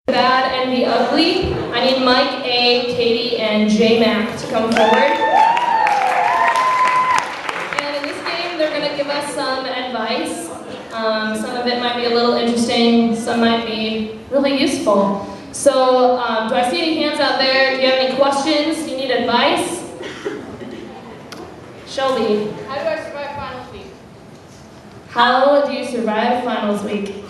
Bad and the Ugly. I need Mike, A, Katie, and JMac to come forward. And in this game, they're going to give us some advice. Some of it might be a little interesting, some might be really useful. So, do I see any hands out there? Do you have any questions? Do you need advice? Shelby. How do I survive finals week? How do you survive finals week?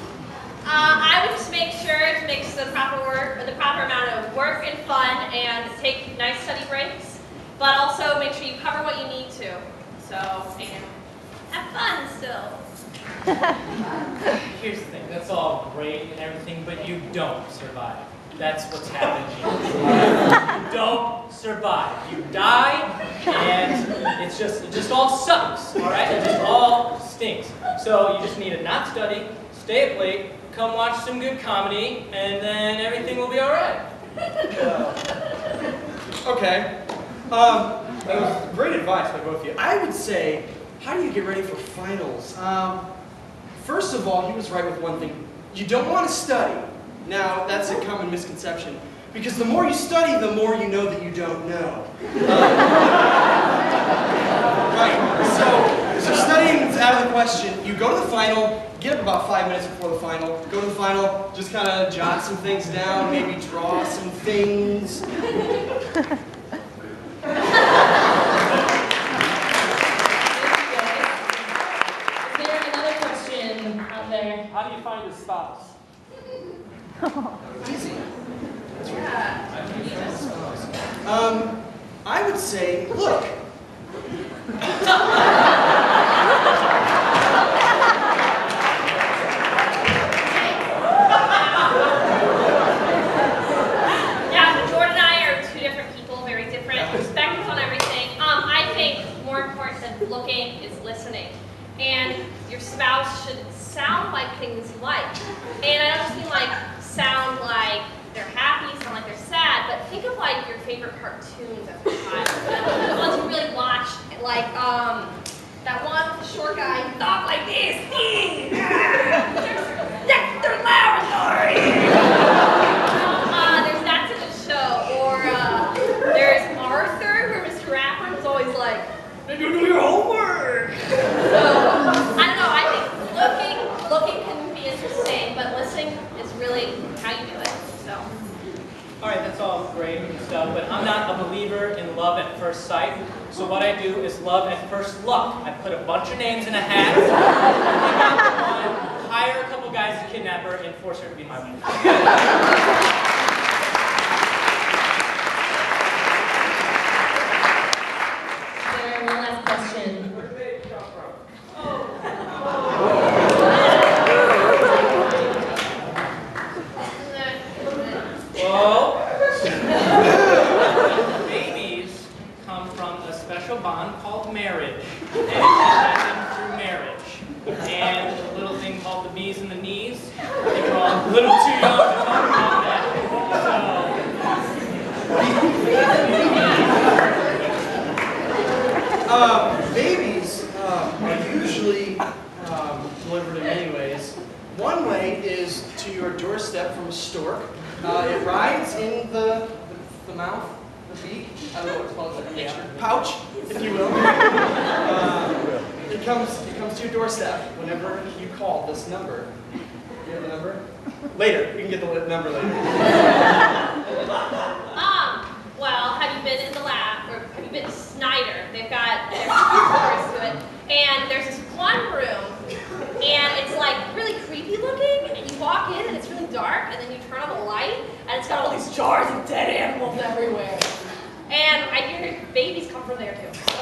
I would just make sure to mix the proper amount of work and fun, and take nice study breaks, but also make sure you cover what you need to. So, and have fun still. Here's the thing, that's all great and everything, but you don't survive. That's what's happening here. You don't survive. You die, and it just all sucks, all right? It just all stinks. So you just need to not study, stay up late, come watch some good comedy, and then everything will be all right. Okay. That was great advice by both of you. I would say, how do you get ready for finals? First of all, he was right with one thing. You don't want to study. Now, that's a common misconception. Because the more you study, the more you know that you don't know. Right. So studying is out of the question. You go to the final, get up about 5 minutes before the final, go to the final, just kind of jot some things down, maybe draw some things. Is there another question out there? How do you find a spouse? Easy. That's right. I would say, look. Yeah, Jordan and I are two different people, very different perspectives on everything. I think more important than looking is listening. And your spouse should sound like things you like. And I don't just mean like sound like they're happy, sound like they're sad, but think of like your favorite cartoons as a child. The ones you really watch, like that one with the short guy, talk like this. Dexter Laboratory. There's that type of show. Or there's Arthur, where Mr. Rapper was always like, "Did you do your homework?" So I don't know. I think looking can be interesting, but listening is really how you do it. So. All right, that's all great and stuff, but I'm not a believer in love at first sight. So what I do is love at first luck. I put a bunch of names in a hat, pick out the one, hire a couple guys to kidnap her, and force her to be my wife. Is there one last question? Where did baby come from? Well, babies come from a special bond called marriage, and it happens through marriage. And a little thing called the bees and the knees, they're all a little too young to talk about that. Babies are usually delivered in many ways. One way is to your doorstep from a stork. It rides in the mouth, the beak, I don't know what it's called, like a mixture, pouch, if you will. It comes to your doorstep whenever you call this number. You have the number? Later. You can get the number later. Well, have you been in the lab, or have you been to Snyder? There's doors to it, and there's this one room, and it's like really creepy looking, and you walk in and it's really dark, and then you turn on the light, and it's got all these jars of dead animals everywhere. And I hear babies come from there too. So.